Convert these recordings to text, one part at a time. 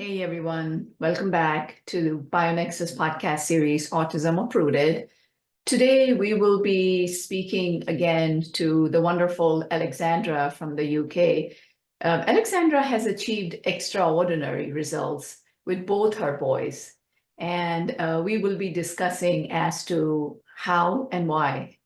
Hey everyone, welcome back to the BioNexus podcast series, Autism Uprooted. Today we will be speaking again to the wonderful Alexandra from the UK. Alexandra has achieved extraordinary results with both her boys, and we will be discussing as to how and why.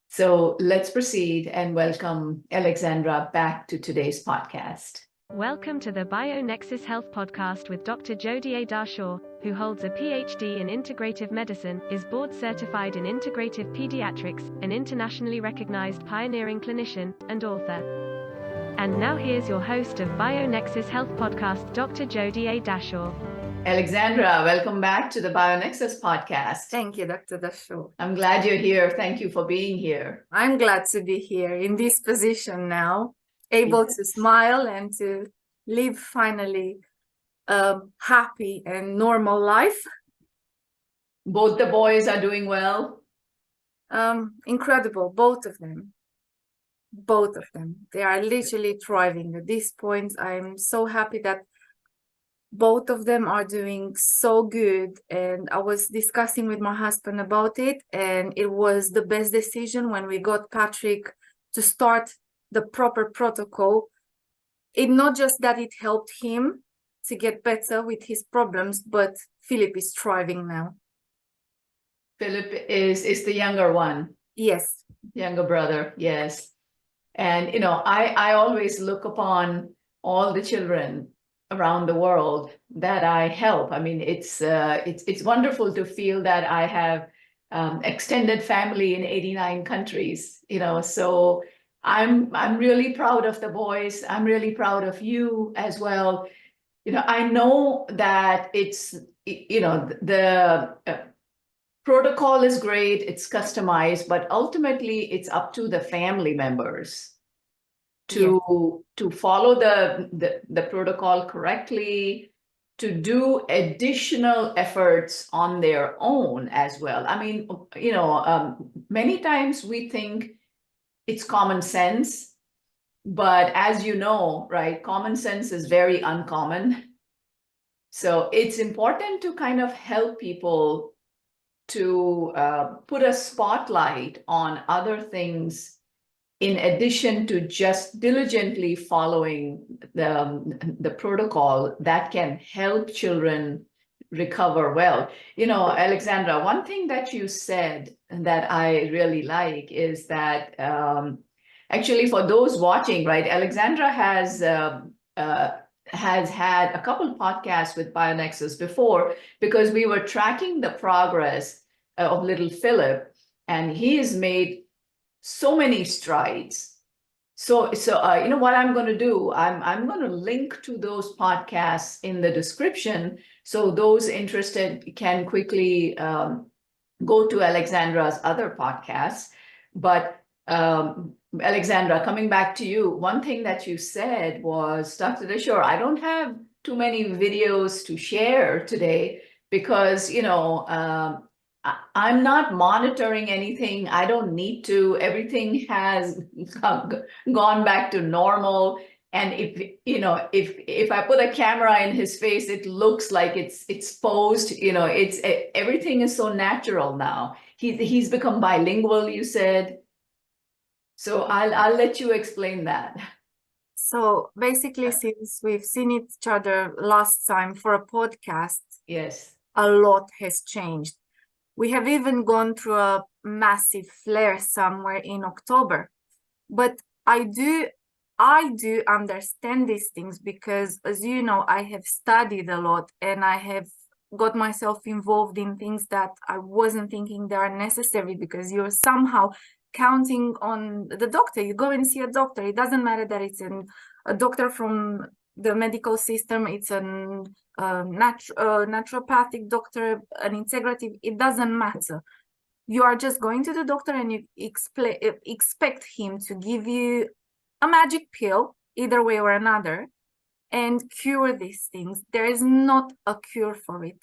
So let's proceed and welcome Alexandra back to today's podcast. Welcome to the BioNexus Health Podcast with Dr. Jodie A. Darshaw, who holds a PhD in integrative medicine, is board certified in integrative pediatrics, an internationally recognized pioneering clinician, and author. And now here's your host of BioNexus Health Podcast, Dr. Jodie A. Darshaw. Alexandra, welcome back to the BioNexus podcast. Thank you, Dr. Darshaw. I'm glad you're here. Thank you for being here. I'm glad to be here in this position now, able to smile and to live finally a happy and normal life. Both the boys are doing well. Incredible, both of them. Both of them. They are literally thriving at this point. I'm so happy that both of them are doing so good, and I was discussing with my husband about it, and it was the best decision when we got Patrick to start the proper protocol. It not just that it helped him to get better with his problems, but Philip is thriving now. Philip is the younger one. Yes. Younger brother, yes. And I always look upon all the children around the world that I help. I mean, it's wonderful to feel that I have extended family in 89 countries, so I'm really proud of the boys. I'm really proud of you as well. I know that it's, the protocol is great, it's customized, but ultimately it's up to the family members to follow the protocol correctly, to do additional efforts on their own as well. I mean, many times we think it's common sense, but as you know, right, common sense is very uncommon. So it's important to kind of help people to put a spotlight on other things in addition to just diligently following the protocol that can help children recover well. Alexandra, one thing that you said that I really like is that actually for those watching, right, Alexandra has had a couple podcasts with BioNexus before, because we were tracking the progress of little Philip, and he has made so many strides. So what I'm going to do, I'm going to link to those podcasts in the description, so those interested can quickly go to Alexandra's other podcasts. But Alexandra, coming back to you, one thing that you said was, Dr. Darshaw, I don't have too many videos to share today because, I'm not monitoring anything. I don't need to. Everything has gone back to normal. And if I put a camera in his face, it looks like it's exposed. Everything is so natural now. He's become bilingual, you said. So I'll let you explain that. So basically, since we've seen each other last time for a podcast, yes, a lot has changed. We have even gone through a massive flare somewhere in October. But I do understand these things because, as you know, I have studied a lot and I have got myself involved in things that I wasn't thinking they are necessary, because you're somehow counting on the doctor. You go and see a doctor. It doesn't matter that it's a doctor from the medical system, it's a naturopathic doctor, an integrative, it doesn't matter. You are just going to the doctor and you expect him to give you a magic pill, either way or another, and cure these things. There is not a cure for it.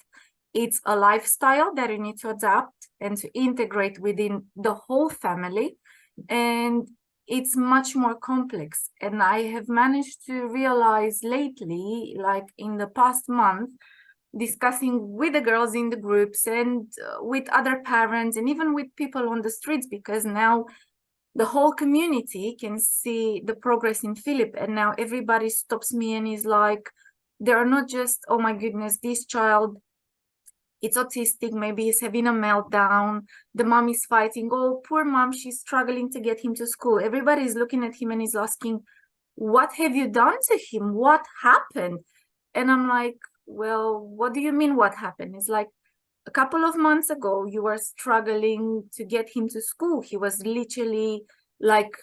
It's a lifestyle that you need to adapt and to integrate within the whole family. And it's much more complex. And I have managed to realize lately, like in the past month, discussing with the girls in the groups and with other parents and even with people on the streets, because now the whole community can see the progress in Philip, and now everybody stops me and is like, they are not just, oh my goodness, this child, it's autistic, maybe he's having a meltdown, the mom is fighting, oh poor mom, she's struggling to get him to school. Everybody is looking at him and is asking, what have you done to him? What happened? And I'm like, well, what do you mean what happened? It's like, a couple of months ago, you were struggling to get him to school. He was literally like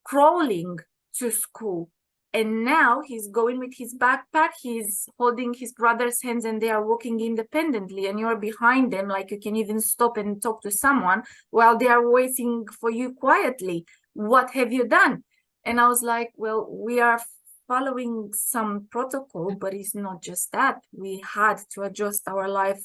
crawling to school. And now he's going with his backpack, he's holding his brother's hands and they are walking independently, and you're behind them, like you can even stop and talk to someone while they are waiting for you quietly. What have you done? And I was like, well, we are following some protocol, but it's not just that. We had to adjust our life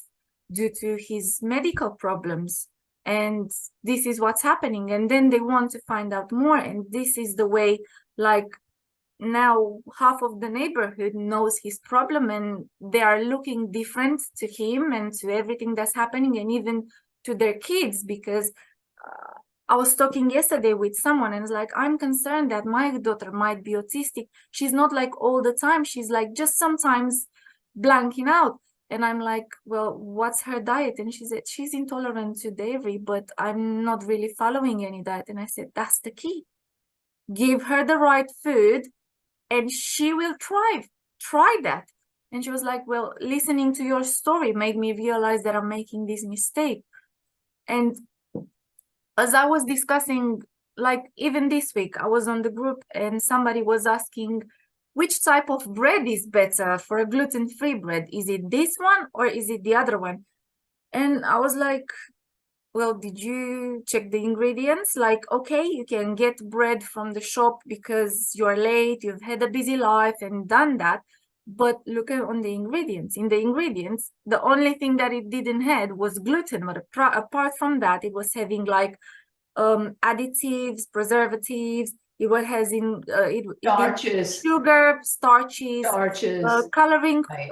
due to his medical problems, and this is what's happening. And then they want to find out more, and this is the way, like, now half of the neighborhood knows his problem, and they are looking different to him and to everything that's happening, and even to their kids. Because I was talking yesterday with someone and it's like, I'm concerned that my daughter might be autistic. She's not like all the time, she's like just sometimes blanking out. And I'm like, well, what's her diet? And she said, she's intolerant to dairy, but I'm not really following any diet. And I said, that's the key. Give her the right food and she will thrive. Try that. And she was like, well, listening to your story made me realize that I'm making this mistake. And as I was discussing, like even this week, I was on the group and somebody was asking, which type of bread is better for a gluten-free bread? Is it this one or is it the other one? And I was like, well, did you check the ingredients? Like, okay, you can get bread from the shop because you're late, you've had a busy life and done that. But look on the ingredients. In the ingredients, the only thing that it didn't have was gluten. But apart from that, it was having like additives, preservatives. It was having Starches, sugar, starches, coloring, right.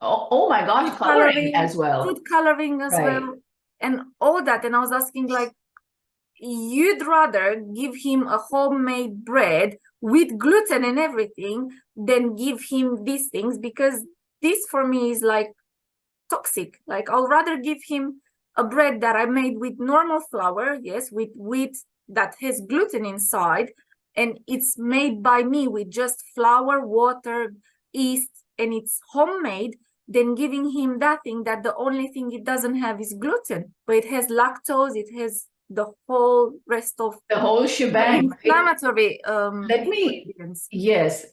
Oh my gosh, coloring as well. food coloring as Right. well, and all that. And I was asking, like, you'd rather give him a homemade bread with gluten and everything than give him these things, because this for me is like toxic. Like, I'll rather give him a bread that I made with normal flour, yes, with wheat that has gluten inside, and it's made by me with just flour, water, yeast, and it's homemade, than giving him that thing that the only thing it doesn't have is gluten, but it has lactose, it has the whole rest of the whole shebang. inflammatory Let me, yes,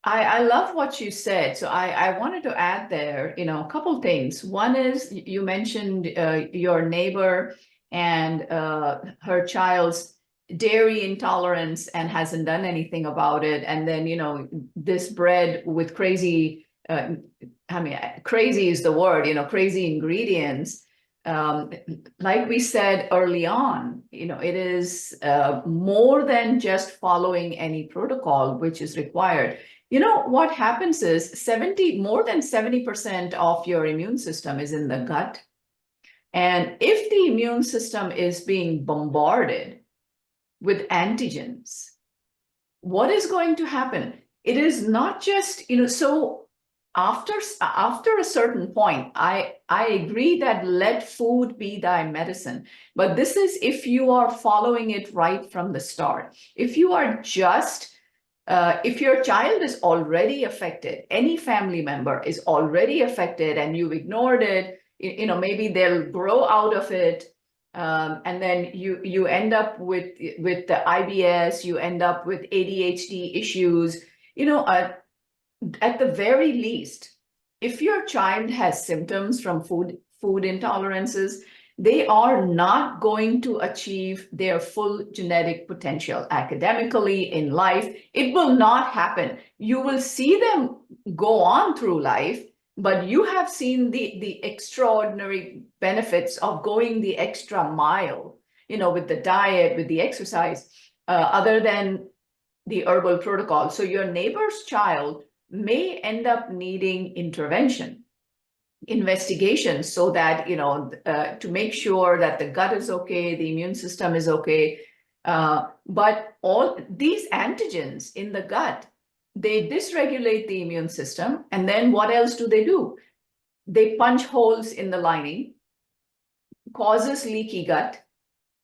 I love what you said. So I wanted to add there, a couple things. One is you mentioned your neighbor and her child's dairy intolerance and hasn't done anything about it. And then, this bread with crazy, crazy is the word, crazy ingredients. Like we said early on, it is more than just following any protocol which is required. What happens is more than 70% of your immune system is in the gut. And if the immune system is being bombarded with antigens, what is going to happen? It is not just, so after a certain point, I agree that let food be thy medicine. But this is if you are following it right from the start. If you are just, if your child is already affected, any family member is already affected and you've ignored it, maybe they'll grow out of it. And then you end up with the IBS, you end up with ADHD issues, at the very least, if your child has symptoms from food intolerances, they are not going to achieve their full genetic potential academically in life. It will not happen. You will see them go on through life, but you have seen the extraordinary benefits of going the extra mile, with the diet, with the exercise. other than the herbal protocol. So your neighbor's child may end up needing intervention, investigation, so that, to make sure that the gut is okay, the immune system is okay. But all these antigens in the gut, they dysregulate the immune system. And then what else do? They punch holes in the lining, causes leaky gut.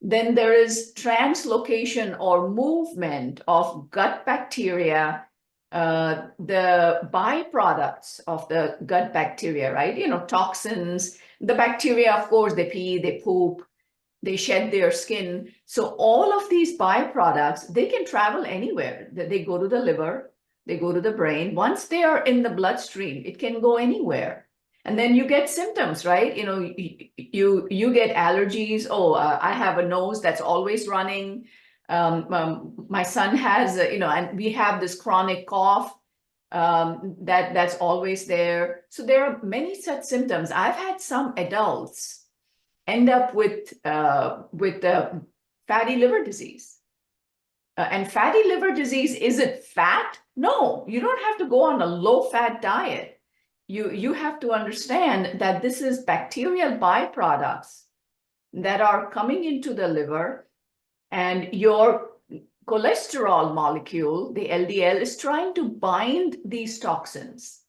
Then there is translocation or movement of gut bacteria, the byproducts of the gut bacteria, right? Toxins, the bacteria, of course, they pee, they poop, they shed their skin. So all of these byproducts, they can travel anywhere. They go to the liver, they go to the brain. Once they are in the bloodstream, it can go anywhere. And then you get symptoms, right? You get allergies. Oh, I have a nose that's always running. My son has, and we have this chronic cough that's always there. So there are many such symptoms. I've had some adults end up with fatty liver disease. And fatty liver disease, is it fat? No, you don't have to go on a low-fat diet. You have to understand that this is bacterial byproducts that are coming into the liver, and your cholesterol molecule, the LDL, is trying to bind these toxins,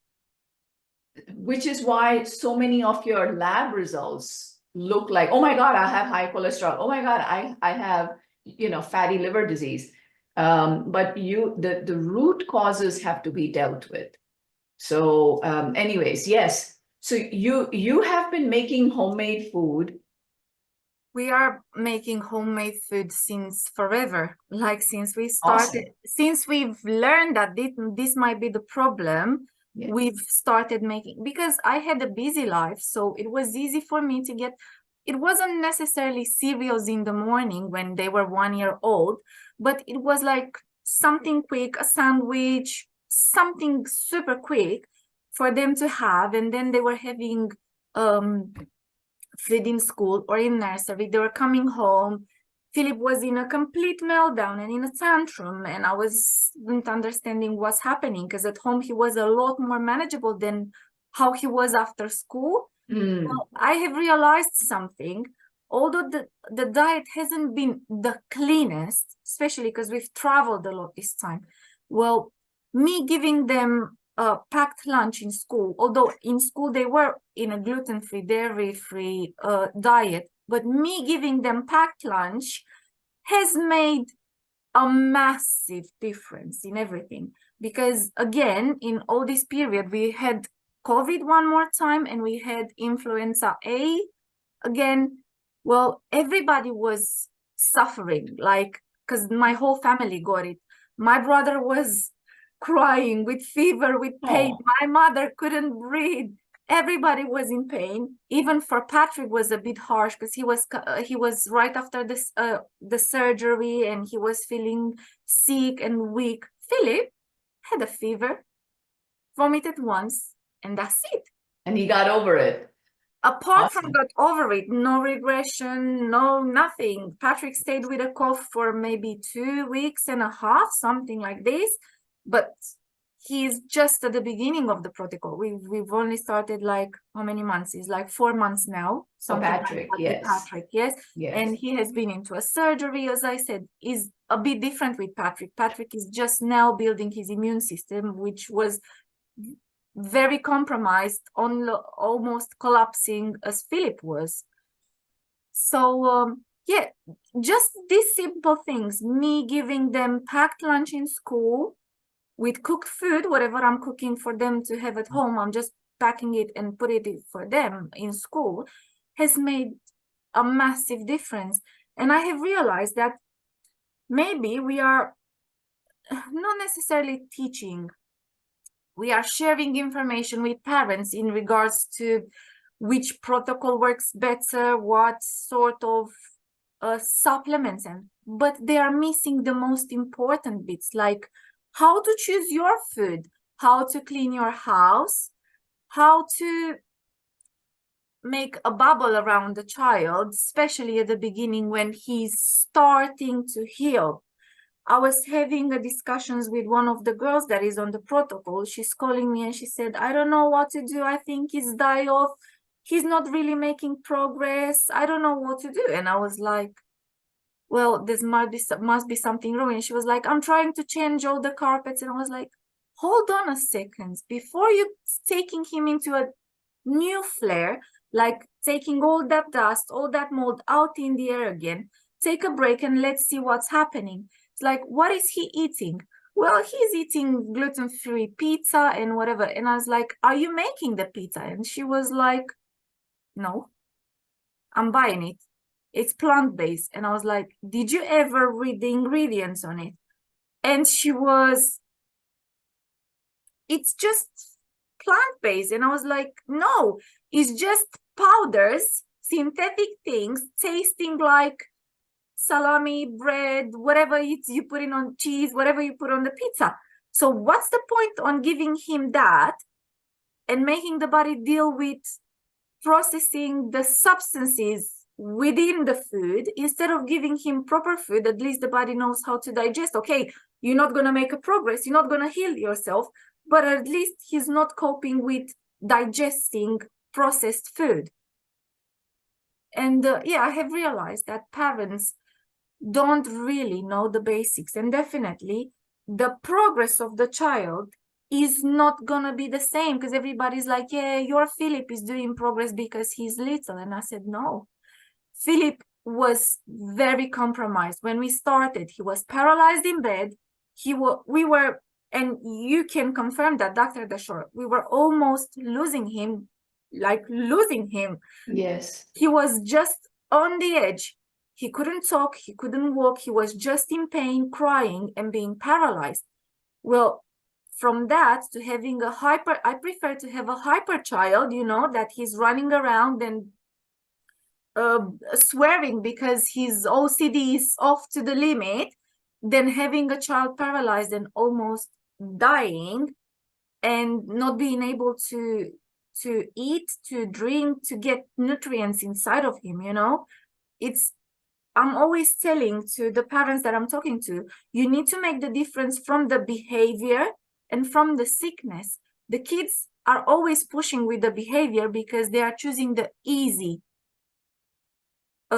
which is why so many of your lab results look like, oh my God, I have high cholesterol. Oh my God, I have, fatty liver disease. But the root causes have to be dealt with. So anyways, yes. So you have been making homemade food. We are making homemade food since forever, like since we started, since we've learned that this might be the problem. Yes. We've started making, because I had a busy life, so it was easy for me to get, it wasn't necessarily cereals in the morning when they were 1 year old, but it was like something quick, a sandwich, something super quick for them to have. And then they were having food in school or in nursery. They were coming home. Philip was in a complete meltdown and in a tantrum, and I wasn't understanding what's happening, because at home he was a lot more manageable than how he was after school. Well, I have realized something. Although the diet hasn't been the cleanest, especially because we've traveled a lot this time, well, me giving them a packed lunch in school, although in school they were in a gluten-free, dairy-free diet, but me giving them packed lunch has made a massive difference in everything. Because again, in all this period, we had COVID one more time, and we had influenza A again. Well, everybody was suffering, like, because my whole family got it. My brother was crying with fever, with pain. My mother couldn't breathe. Everybody was in pain. Even for Patrick was a bit harsh, because he was right after this the surgery, and he was feeling sick and weak. Philip had a fever, vomited once, and that's it. And he got over it. Apart from got over it, no regression, no nothing. Patrick stayed with a cough for maybe 2.5 weeks, something like this. But he's just at the beginning of the protocol. We've only started, like, how many months? It's like 4 months now. So Patrick, like yes. Patrick, yes. And he has been into a surgery, as I said, is a bit different with Patrick. Patrick is just now building his immune system, which was very compromised, on almost collapsing as Philip was. So yeah, just these simple things, me giving them packed lunch in school with cooked food, whatever I'm cooking for them to have at home, I'm just packing it and put it for them in school, has made a massive difference. And I have realized that maybe we are not necessarily teaching, we are sharing information with parents in regards to which protocol works better, what sort of supplements, but they are missing the most important bits, like how to choose your food, how to clean your house, how to make a bubble around the child, especially at the beginning when he's starting to heal. I was having a discussions with one of the girls that is on the protocol. She's calling me and she said, I don't know what to do. I think he's die off. He's not really making progress. I don't know what to do. And I was like, well, this must be something wrong. And she was like, I'm trying to change all the carpets. And I was like, hold on a second. Before you taking him into a new flare, like taking all that dust, all that mold out in the air again, take a break and let's see what's happening. It's like, what is he eating? Well, he's eating gluten-free pizza and whatever. And I was like, are you making the pizza? And she was like, no, I'm buying it. It's plant-based. And I was like, did you ever read the ingredients on it? And she was, it's just plant-based. And I was like, no, it's just powders, synthetic things, tasting like salami, bread, whatever you put in on cheese, whatever you put on the pizza. So what's the point on giving him that and making the body deal with processing the substances within the food instead of giving him proper food? At least the body knows how to digest. Okay, you're not going to make a progress, you're not going to heal yourself, but at least he's not coping with digesting processed food. And yeah, I have realized that parents don't really know the basics, and definitely the progress of the child is not gonna be the same, because everybody's like, yeah, your Philip is doing progress because he's little. And I said, no, Philip was very compromised when we started. He was paralyzed in bed. We were, and you can confirm that, Dr. Dashor, we were almost losing him, like losing him. Yes. He was just on the edge. He couldn't talk, he couldn't walk, he was just in pain, crying and being paralyzed. Well, from that to having a hyper, I prefer to have a hyper child, you know, that he's running around and swearing because his OCD is off to the limit, than having a child paralyzed and almost dying and not being able to eat, to drink, to get nutrients inside of him, you know. I'm always telling to the parents that I'm talking to, you need to make the difference from the behavior and from the sickness. The kids are always pushing with the behavior because they are choosing the easy, I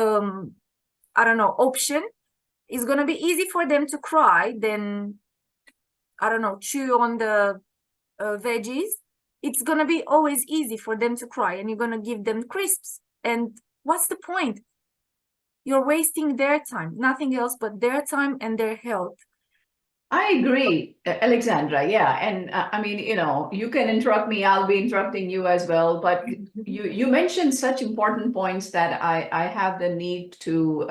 don't know, option. It's going to be easy for them to cry than, I don't know, chew on the veggies. It's going to be always easy for them to cry, and you're going to give them crisps. And what's the point? You're wasting their time, nothing else but their time and their health. I agree, Alexandra. Yeah. And I mean, you know, you can interrupt me, I'll be interrupting you as well. But you mentioned such important points that I have the need to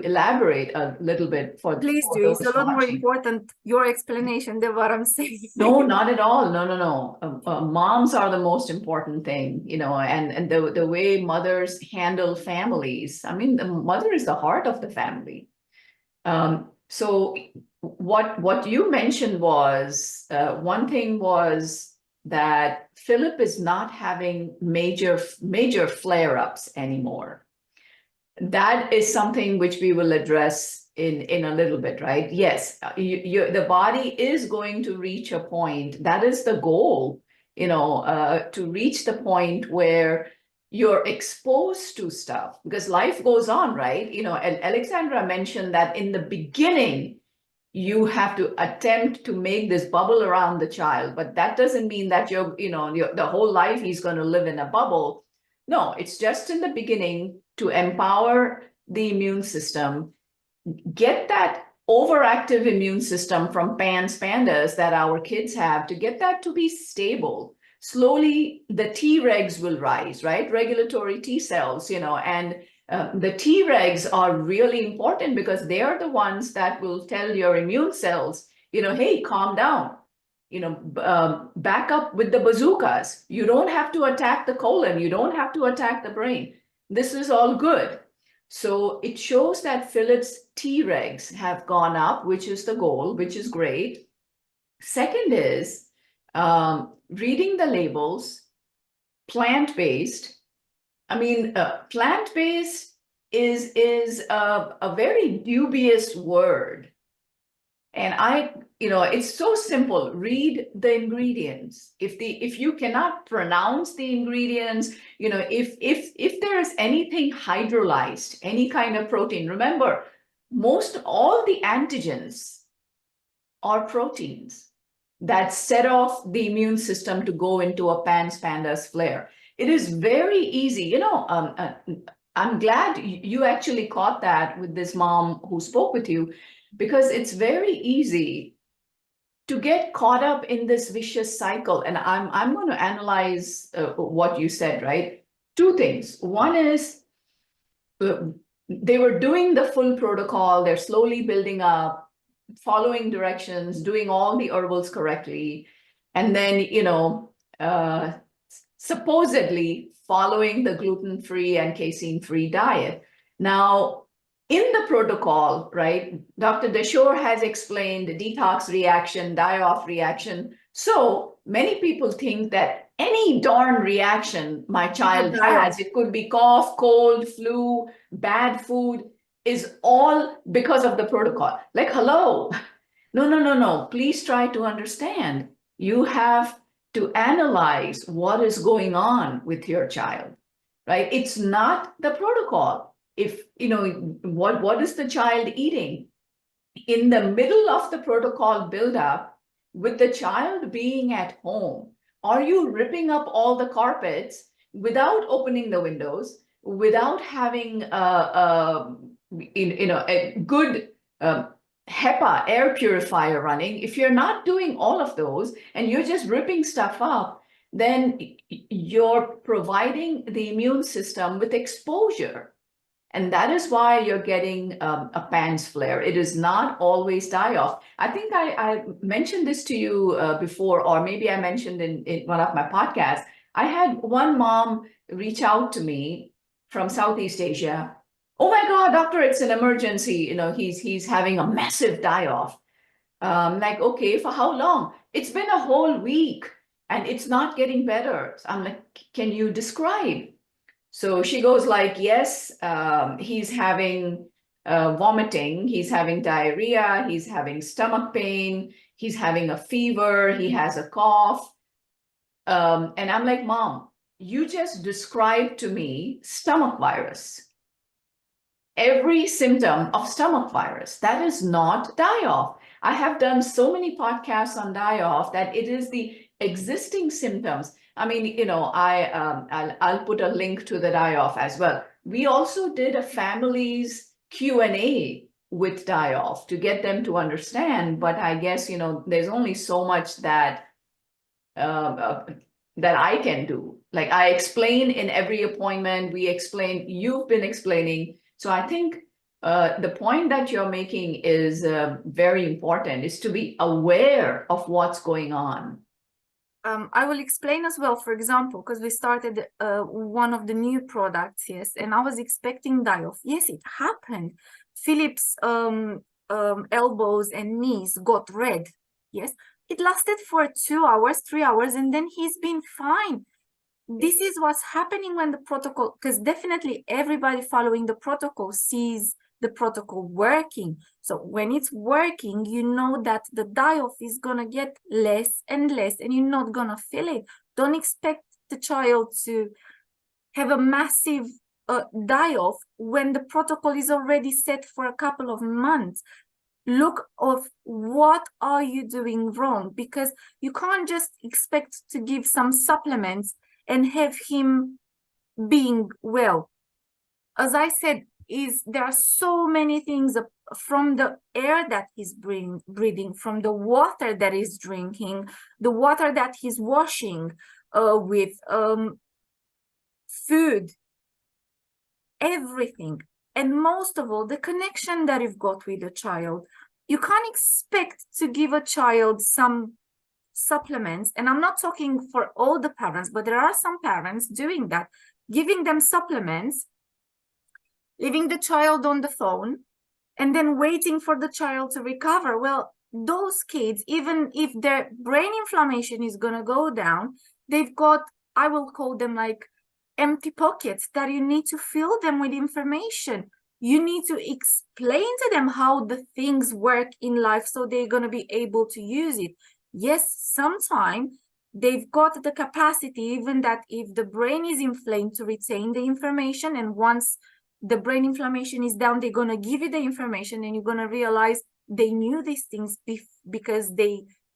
elaborate a little bit for Please do. those It's a lot more watching. important, your explanation, than what I'm saying. No, not at all. No, no, no. Moms are the most important thing, you know, and the way mothers handle families. I mean, the mother is the heart of the family. So what you mentioned was one thing was that Philip is not having major flare-ups anymore. That is something which we will address in a little bit, right? Yes, the body is going to reach a point. That is the goal, you know, to reach the point where you're exposed to stuff, because life goes on, right? You know, and Alexandra mentioned that in the beginning, you have to attempt to make this bubble around the child, but that doesn't mean that the whole life he's going to live in a bubble. No, it's just in the beginning to empower the immune system, get that overactive immune system from pandas that our kids have, to get that to be stable. Slowly, the Tregs will rise, right? Regulatory T cells, you know, and the Tregs are really important because they are the ones that will tell your immune cells, you know, hey, calm down, you know, back up with the bazookas. You don't have to attack the colon. You don't have to attack the brain. This is all good. So it shows that Philip's Tregs have gone up, which is the goal, which is great. Second is reading the labels, plant-based. I mean, plant-based is a very dubious word. And it's so simple. Read the ingredients. If you cannot pronounce the ingredients, if there's anything hydrolyzed, any kind of protein, remember, all the antigens are proteins that set off the immune system to go into a PANS pandas flare. It is very easy. I'm glad you actually caught that with this mom who spoke with you, because it's very easy to get caught up in this vicious cycle. And I'm going to analyze what you said, right? Two things. One is they were doing the full protocol. They're slowly building up, following directions, doing all the herbals correctly. And then, supposedly following the gluten-free and casein-free diet. Now, in the protocol, right, Dr. Dashore has explained the detox reaction, die-off reaction. So many people think that any darn reaction my child has, it could be cough, cold, flu, bad food, is all because of the protocol. Like, hello. No. Please try to understand. You have to analyze what is going on with your child, right? It's not the protocol. If, what is the child eating? In the middle of the protocol buildup, with the child being at home, are you ripping up all the carpets without opening the windows, without having a good HEPA air purifier running? If you're not doing all of those and you're just ripping stuff up, then you're providing the immune system with exposure. And that is why you're getting a PANS flare. It is not always die-off. I think I mentioned this to you before, or maybe I mentioned in one of my podcasts. I had one mom reach out to me from Southeast Asia. Oh my God, doctor, it's an emergency. He's having a massive die-off. Like, okay, for how long? It's been a whole week and it's not getting better. So I'm like, can you describe? So she goes like, yes, he's having vomiting, he's having diarrhea, he's having stomach pain, he's having a fever, he has a cough. And I'm like, Mom, you just described to me stomach virus. Every symptom of stomach virus, that is not die-off. I have done so many podcasts on die-off that it is the existing symptoms. I mean, I'll put a link to the die-off as well. We also did a family's Q&A with die-off to get them to understand, but I guess, there's only so much that I can do. Like, I explain in every appointment, you've been explaining. So I think the point that you're making is very important, is to be aware of what's going on. I will explain as well, for example, because we started one of the new products, yes, and I was expecting die-off. Yes, it happened. Philip's elbows and knees got red. Yes, it lasted for 2 hours, 3 hours, and then he's been fine. This is what's happening when the protocol, because definitely everybody following the protocol sees the protocol working. So when it's working, you know that the die-off is going to get less and less, and you're not going to feel it. Don't expect the child to have a massive die-off when the protocol is already set for a couple of months. Look of what are you doing wrong, because you can't just expect to give some supplements and have him being well. As I said, there are so many things from the air that he's breathing, from the water that he's drinking, the water that he's washing with, food, everything. And most of all, the connection that you've got with the child. You can't expect to give a child some supplements, and I'm not talking for all the parents, but there are some parents doing that, giving them supplements, leaving the child on the phone, and then waiting for the child to recover. Well, those kids, even if their brain inflammation is going to go down, they've got, I will call them like empty pockets that you need to fill them with information. You need to explain to them how the things work in life so they're going to be able to use it. Yes, sometimes they've got the capacity, even that if the brain is inflamed, to retain the information. And once the brain inflammation is down, they're going to give you the information, and you're going to realize they knew these things because they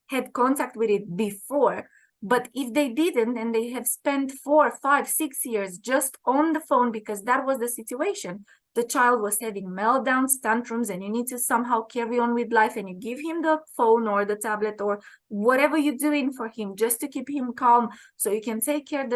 had contact with it before. But if they didn't, and they have spent 4, 5, 6 years just on the phone because that was the situation, the child was having meltdowns, tantrums, and you need to somehow carry on with life, and you give him the phone or the tablet or whatever you're doing for him just to keep him calm so you can take care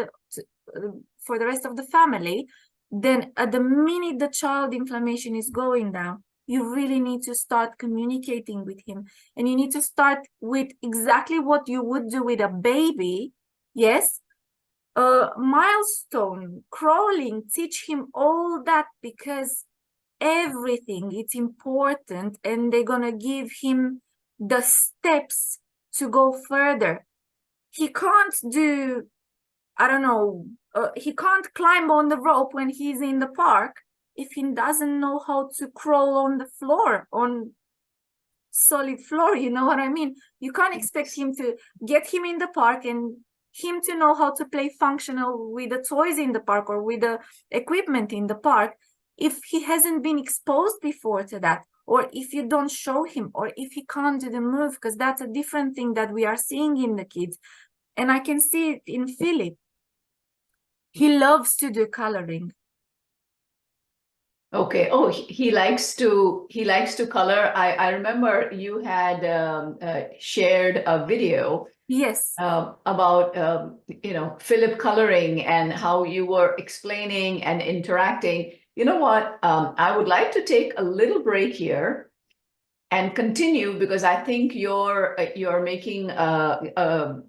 for the rest of the family, then at the minute the child inflammation is going down, you really need to start communicating with him. And you need to start with exactly what you would do with a baby. Yes, milestone, crawling, teach him all that, because everything, it's important, and they're gonna give him the steps to go further. He can't do, I don't know, he can't climb on the rope when he's in the park if he doesn't know how to crawl on the floor, on solid floor. You know what I mean? You can't expect him to get him in the park and him to know how to play functional with the toys in the park or with the equipment in the park if he hasn't been exposed before to that, or if you don't show him, or if he can't do the move, because that's a different thing that we are seeing in the kids. And I can see it in Philip. He loves to do coloring. Okay. Oh, he likes to color. I remember you had shared a video. Yes. About Philip coloring and how you were explaining and interacting. You know what? I would like to take a little break here and continue, because I think you're making a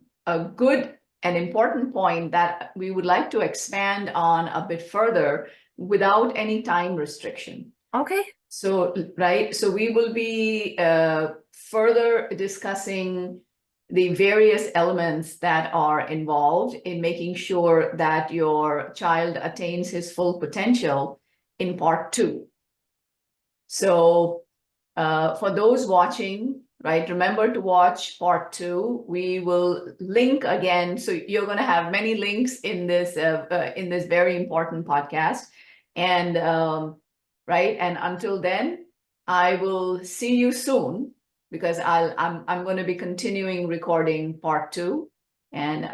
good and important point that we would like to expand on a bit further without any time restriction. Okay. So, right. So we will be further discussing the various elements that are involved in making sure that your child attains his full potential in part 2. So for those watching, right, remember to watch part 2. We will link again. So you're going to have many links in this very important podcast. And right. And until then, I will see you soon, because I'm going to be continuing recording part 2. And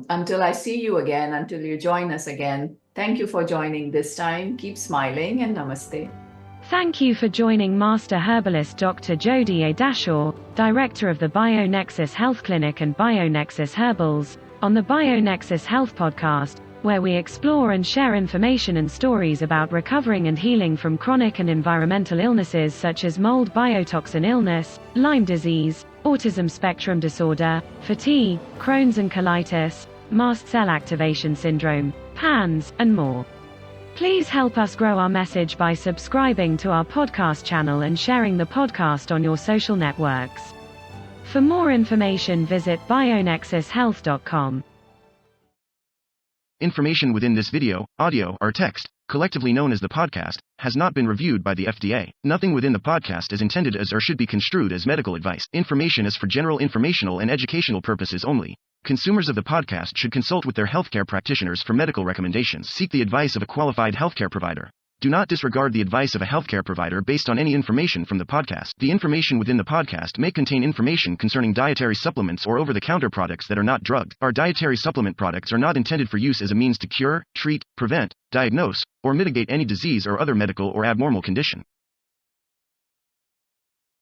until I see you again, until you join us again, thank you for joining this time. Keep smiling, and namaste. Thank you for joining Master Herbalist Dr. Jody A. Dashaw, Director of the BioNexus Health Clinic and BioNexus Herbals, on the BioNexus Health Podcast, where we explore and share information and stories about recovering and healing from chronic and environmental illnesses such as mold biotoxin illness, Lyme disease, autism spectrum disorder, fatigue, Crohn's and colitis, mast cell activation syndrome, PANS, and more. Please help us grow our message by subscribing to our podcast channel and sharing the podcast on your social networks. For more information, visit bionexushealth.com. Information within this video, audio, or text, collectively known as the podcast, has not been reviewed by the FDA. Nothing within the podcast is intended as or should be construed as medical advice. Information is for general informational and educational purposes only. Consumers of the podcast should consult with their healthcare practitioners for medical recommendations. Seek the advice of a qualified healthcare provider. Do not disregard the advice of a healthcare provider based on any information from the podcast. The information within the podcast may contain information concerning dietary supplements or over-the-counter products that are not drugged. Our dietary supplement products are not intended for use as a means to cure, treat, prevent, diagnose, or mitigate any disease or other medical or abnormal condition.